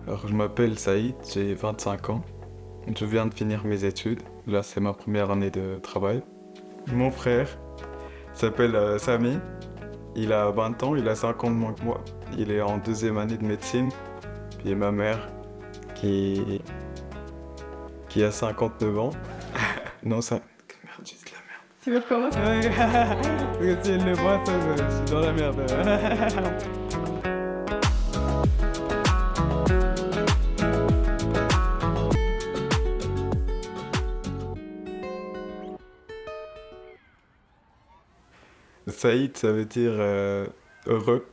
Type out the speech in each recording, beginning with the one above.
Alors, je m'appelle Saïd, j'ai 25 ans. Je viens de finir mes études. Là, c'est ma première année de travail. Mon frère s'appelle Samy. Il a 20 ans, il a 5 ans de moins que moi. Il est en deuxième année de médecine. Puis ma mère qui, qui a 59 ans. Non, ça... Merde, j'ai dit de la merde. Tu veux commencer? Parce que si elle le voit, ça, je suis dans la merde. Saïd, ça veut dire heureux.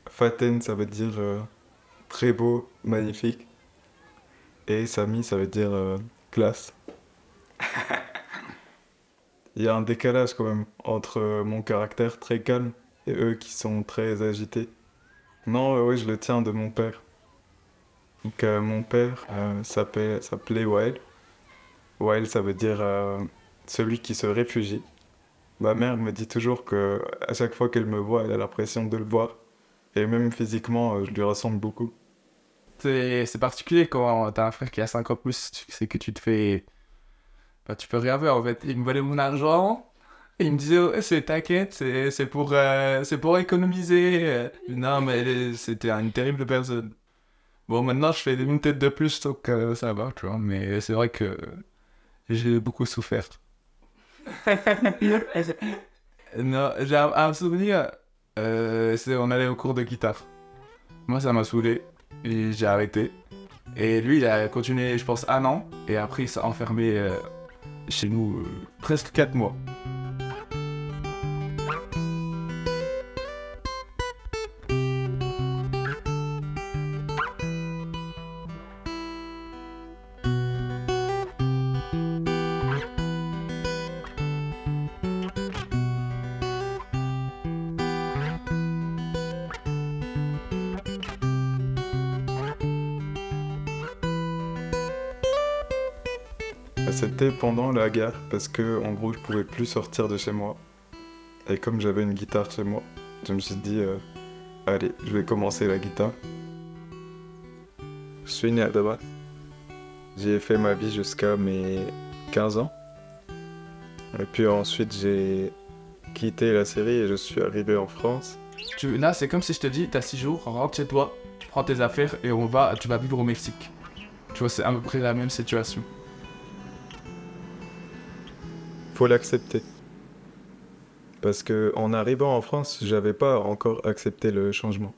Faten, ça veut dire très beau, magnifique. Et Samy, ça veut dire classe. Il y a un décalage quand même entre mon caractère très calme et eux qui sont très agités. Non, oui, je le tiens de mon père. Donc mon père s'appelait Wael. Wael, ça veut dire celui qui se réfugie. Ma mère me dit toujours que à chaque fois qu'elle me voit, elle a l'impression de le voir. Et même physiquement, je lui ressemble beaucoup. C'est particulier quand t'as un frère qui a 5 ans de plus, c'est que tu te fais... Bah, tu peux rien faire en fait. Il me volait mon argent, et il me disait oh, t'inquiète, c'est pour économiser. Non mais c'était une terrible personne. Bon maintenant je fais une tête de plus donc ça va tu vois, mais c'est vrai que j'ai beaucoup souffert. Non, j'ai un souvenir, on allait au cours de guitare. Moi ça m'a saoulé, et j'ai arrêté. Et lui il a continué je pense un an, et après il s'est enfermé chez nous presque 4 mois. C'était pendant la guerre parce que en gros je pouvais plus sortir de chez moi. Et comme j'avais une guitare chez moi, je me suis dit allez, je vais commencer la guitare. Je suis né à Damas. J'y ai fait ma vie jusqu'à mes 15 ans. Et puis ensuite j'ai quitté la Syrie et je suis arrivé en France. Là c'est comme si je te dis t'as 6 jours, rentre chez toi, tu prends tes affaires et tu vas vivre au Mexique. Tu vois c'est à peu près la même situation. Faut l'accepter. Parce que en arrivant en France, j'avais pas encore accepté le changement.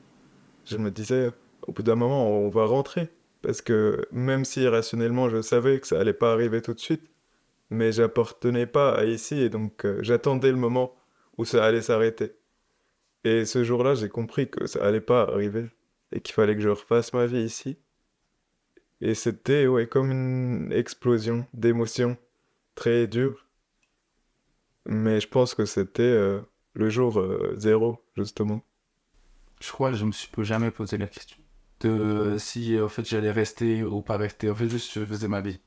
Je me disais, au bout d'un moment, on va rentrer. Parce que même si rationnellement je savais que ça allait pas arriver tout de suite, mais j'appartenais pas à ici et donc j'attendais le moment où ça allait s'arrêter. Et ce jour-là, j'ai compris que ça allait pas arriver et qu'il fallait que je refasse ma vie ici. Et c'était ouais, comme une explosion d'émotions très dure. Mais je pense que c'était le jour zéro, justement. Je crois que je me suis jamais posé la question de si en fait j'allais rester ou pas rester. En fait juste je faisais ma vie.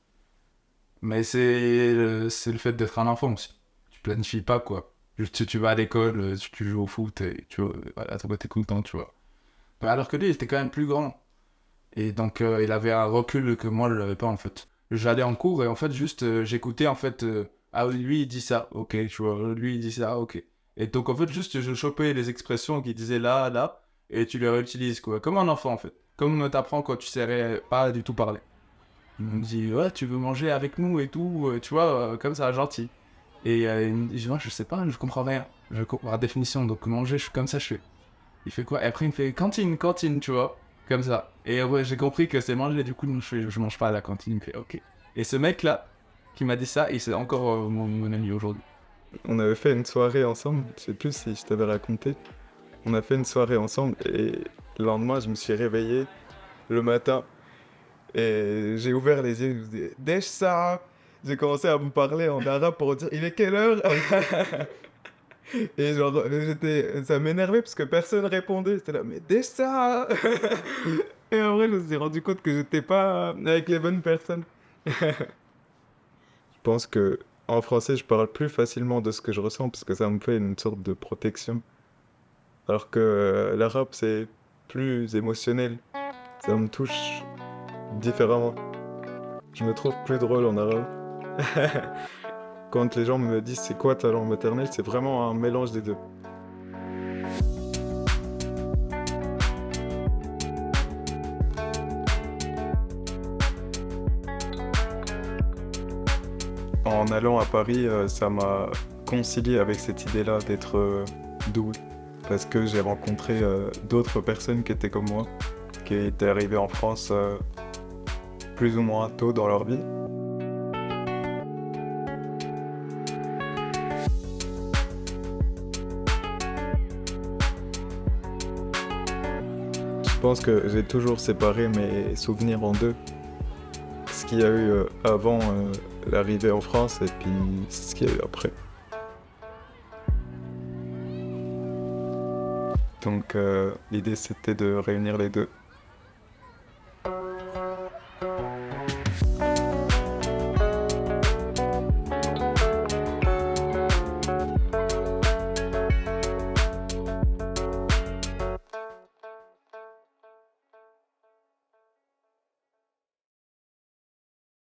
Mais c'est le fait d'être un enfant aussi. Tu planifies pas quoi. Juste tu vas à l'école, tu joues au foot et tu vois, voilà, t'es content, tu vois. Alors que lui, il était quand même plus grand. Et donc, il avait un recul que moi, je n'avais pas, en fait. J'allais en cours et, en fait, juste, j'écoutais, en fait... ah, oui, lui, il dit ça, ok, tu vois. Lui, il dit ça, ok. Et donc, en fait, juste, je chopais les expressions qu'il disait là, là, et tu les réutilises, quoi. Comme un enfant, en fait. Comme on t'apprend quand tu sais pas du tout parler. Il me dit, ouais, tu veux manger avec nous et tout, tu vois, comme ça, gentil. Et il me dit, moi, je sais pas, je comprends rien. Je comprends la définition, donc manger, comme ça, je fais. Il fait quoi? Et après, il me fait cantine, cantine, tu vois. Comme ça. Et ouais, j'ai compris que c'est manger, et du coup, je mange pas à la cantine. Il me fait ok. Et ce mec-là, qui m'a dit ça, il c'est encore mon ami aujourd'hui. On avait fait une soirée ensemble, je sais plus si je t'avais raconté. On a fait une soirée ensemble et le lendemain, je me suis réveillé le matin et j'ai ouvert les yeux. Je me suis dit, Deshsa. J'ai commencé à me parler en arabe pour dire il est quelle heure? Et genre, ça m'énervait parce que personne répondait. J'étais là, mais Deshsa. Et en vrai, je me suis rendu compte que j'étais pas avec les bonnes personnes. Je pense que en français, je parle plus facilement de ce que je ressens parce que ça me fait une sorte de protection. Alors que l'arabe, c'est plus émotionnel. ça me touche différemment. Je me trouve plus drôle en arabe. Quand les gens me disent c'est quoi ta langue maternelle, c'est vraiment un mélange des deux. En allant à Paris, ça m'a concilié avec cette idée-là d'être doué. Parce que j'ai rencontré d'autres personnes qui étaient comme moi, qui étaient arrivées en France plus ou moins tôt dans leur vie. Je pense que j'ai toujours séparé mes souvenirs en deux. Ce qu'il y a eu avant l'arrivée en France et puis ce qu'il y a eu après. Donc l'idée c'était de réunir les deux.